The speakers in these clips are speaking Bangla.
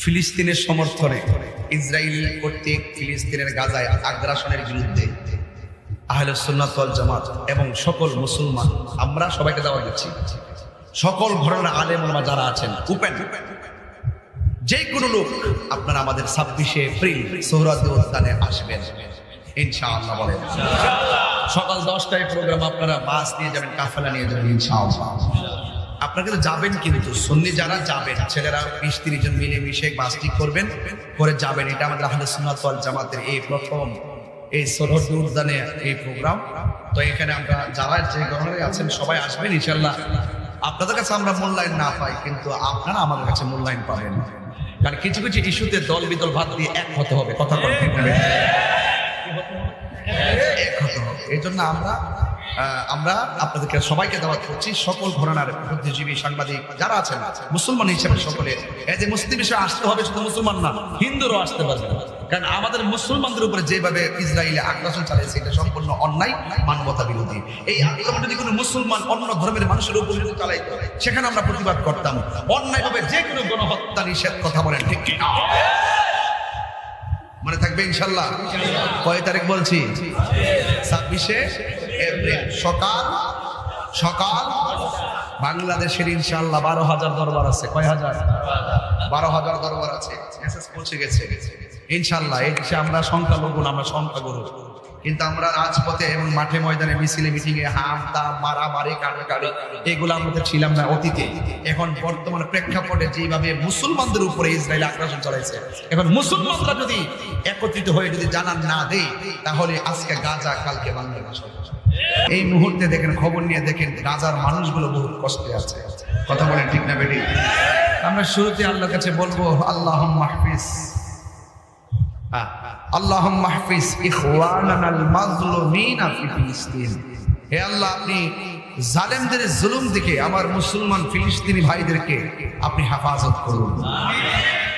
ফিলিস্তিনের সমর্থনে ইসরায়েল কর্তৃক ফিলিস্তিনের গাজায় আগ্রাসনের বিরুদ্ধে আহলে সুন্নাত ওয়াল জামাত এবং সকল মুসলমান আমরা সবাইকে দাওয়াত দিচ্ছি। সকল ঘরানার আলেম ওলামা যারা আছেন ওপেন, যে কোনো লোক আপনারা আমাদের 26শে এপ্রিল সোহরাওয়ার্দী উদ্যানে আসবেন ইনশাআল্লাহ। বলেন সকাল 10টায় প্রোগ্রাম, আপনারা বাস নিয়ে যাবেন, কাফেলা নিয়ে যাবেন ইনশাআল্লাহ। আপনারা কিন্তু যাবেন, কিন্তু সুন্নি যারা যাবেন ছেলেরা 20-30 জন মিলে মিশে বাস ঠিক করবেন, করে যাবেন। এটা আমাদের আহলে সুন্নাত ওয়াল জামাতের এই প্রথম এই সোহরাওয়ার্দী উদ্যানে এই প্রোগ্রাম। তো এখানে আমরা যারা যে ঘরানায় আছেন সবাই আসবেন ইনশাআল্লাহ। আপনাদের কাছে আমরা মূল্যায়ন না পাই, কিন্তু আপনারা আমাদের কাছে মূল্যায়ন পাবেন, কারণ কিছু কিছু ইস্যুতে দল বিদল ভাত দিয়ে এক হতে হবে। কথা বলতে এক হতে হবে। এই জন্য আমরা আপনাদেরকে সবাইকে দাওয়াত করছি। সকল ঘরানার বুদ্ধিজীবী সাংবাদিক যারা আছেন মুসলমান হিসেবে সকলে এই যে মুসলিম হিসেবে আসতে হবে, শুধু মুসলমান না হিন্দুরও আসতে পারবে, কারণ আমাদের মুসলমানদের উপরে যেভাবে ইসরায়েলে আগ্রাসন চালিয়েছে এটা সম্পূর্ণ অন্যায়, মানবতা বিরোধী। এই আক্রমণ যদি কোনো মুসলমান অন্য ধর্মের মানুষের উপর যদি চালাইতো, সেখানে আমরা প্রতিবাদ করতাম। অন্যায়ভাবে যে কোনো গণহত্যা নিষেধ, কথা বলেন ঠিক কি না? মনে থাকবে ইনশাল্লাহ। কয় তারিখ বলছি? 26শে এপ্রিল সকাল বাংলাদেশের ইনশাল্লাহ 12,000 দরবার আছে। কয় হাজার? 12,000 দরবার আছে। মেসেজ পৌঁছে গেছে ইনশাল্লাহ। এই দেশে আমরা সংখ্যালঘু না, আমরা সংখ্যাগুরু, কিন্তু আমরা রাজপথে এবং মাঠে ময়দানে মিছিলে মিটিংয়ে হাম তাম মারামারি কাটাকাটি এগুলো আমাদের ছিলাম না অতীতে। এখন বর্তমানে প্রেক্ষাপটে যেভাবে মুসলমানদের উপরে ইসরায়েল আগ্রাসন চালাইছে, এখন মুসলমানরা যদি একত্রিত হয়ে যদি জানান না দেয়, তাহলে আজকে গাজা, কালকে বাংলাদেশ। এই মুহূর্তে দেখেন, খবর নিয়ে দেখেন, গাজার মানুষগুলো বহুত কষ্টে আছে। কথা বলেন ঠিক না বেটি? আমরা শুরুতে আল্লাহর কাছে বলবো আল্লাহুম্মা হাফিজ, আল্লাহুম্মা হাফিজ ইখওয়ানানাল মাজলুমিনা ফি ফিলিস্তিন। হে আল্লাহ, আপনি জালেমদের জুলুম থেকে আমার মুসলমান ফিলিস্তিনি ভাইদেরকে আপনি হেফাজত করুন।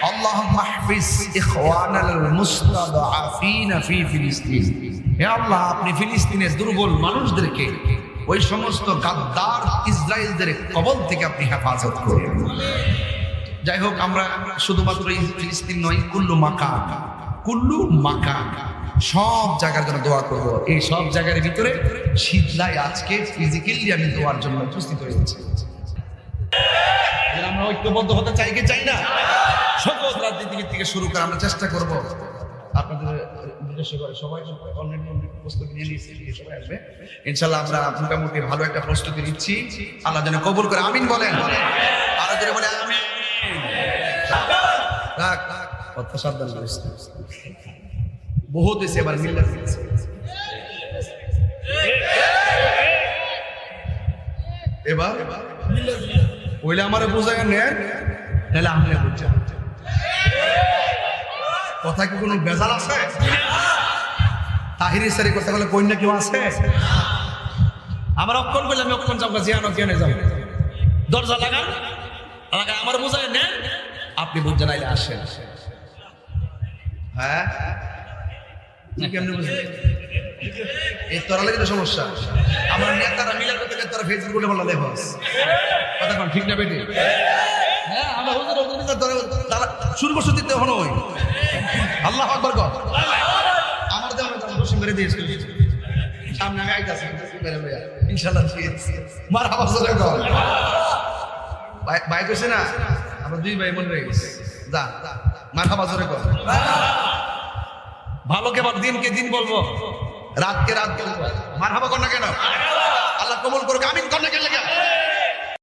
আল্লাহুম্মা হাফিজ ইখওয়ানাল মুস্তাদআফিনা ফি ফিলিস্তিন। হে আল্লাহ, আপনি ফিলিস্তিনের দুর্বল মানুষদেরকে, ওই সমস্ত গাদ্দার ইসরায়েলদের কবল থেকে আপনি হেফাজত করুন। যাই হোক, আমরা শুধুমাত্র ফিলিস্তিন নয়, কুল্লু মাকান সব জায়গার জন্য দোয়া করবো। এই সব জায়গার ভিতরে শীতলায় আজকে ফিজিক্যালি আমি দোয়ার জন্য উপস্থিত হয়েছি। আমরা ঐক্যবদ্ধ হতে চাই কি চাই না? সকল রাজনীতিবিদ থেকে শুরু করে আমরা চেষ্টা করব আপনাদের নিজস্ব করে সবাই অলরেডি প্রস্তুতি নিয়ে নিয়েছি, সবাই আসবে ইনশাল্লাহ। আমরা মোটামুটি ভালো একটা প্রস্তুতি নিচ্ছি, আল্লাহ যেন কবুল করে। আমিন বলেন। আরো জোরে বলে আমিন। কথা সাবধান করিস, বহুত হয়েছে, এবার মিল্লাত দিয়েছে। এবার ওইলে আমার বোঝায় নেন, তাহলে আমি বুঝছি কথা কি কোনো বেজাল আছে? তাহিরি সারি কথা বলে কন্যা কেউ আছে? আমার অক্ষণ বললে আমি অক্ষণ যাবো, জিয়ানো জিয়ানে যাবো। দরজা লাগান, আমার বোঝায় নেন, আপনি বুঝছেন আইলে আসেন। হ্যাঁ, কেমনি বুঝলেন? এই তোরা লাগে সমস্যা। আমার নেতারা মিলা করতে গেলে তোরা ফেসবুকে বলা লেখস কথা কন ঠিক না বেটি? হ্যাঁ, আমরা শুরু করছো দিতে হলো ওই আল্লাহ আকবার কর। আমার দেওয়া বসে মেরে দিয়েছিল সামনে, আমি আইতাছি ইনশাআল্লাহ মারহাবা করে কর। ভাই কইছে না, আমরা দুই ভাই মনে রেখেছি, যা মারহাবা করে কর। ভালোকে দিনকে দিন বলবো, রাতকে রাত বলবো। মারহাবা কর না কেন? আল্লাহ কবুল করুক। আমিন কর না কেন?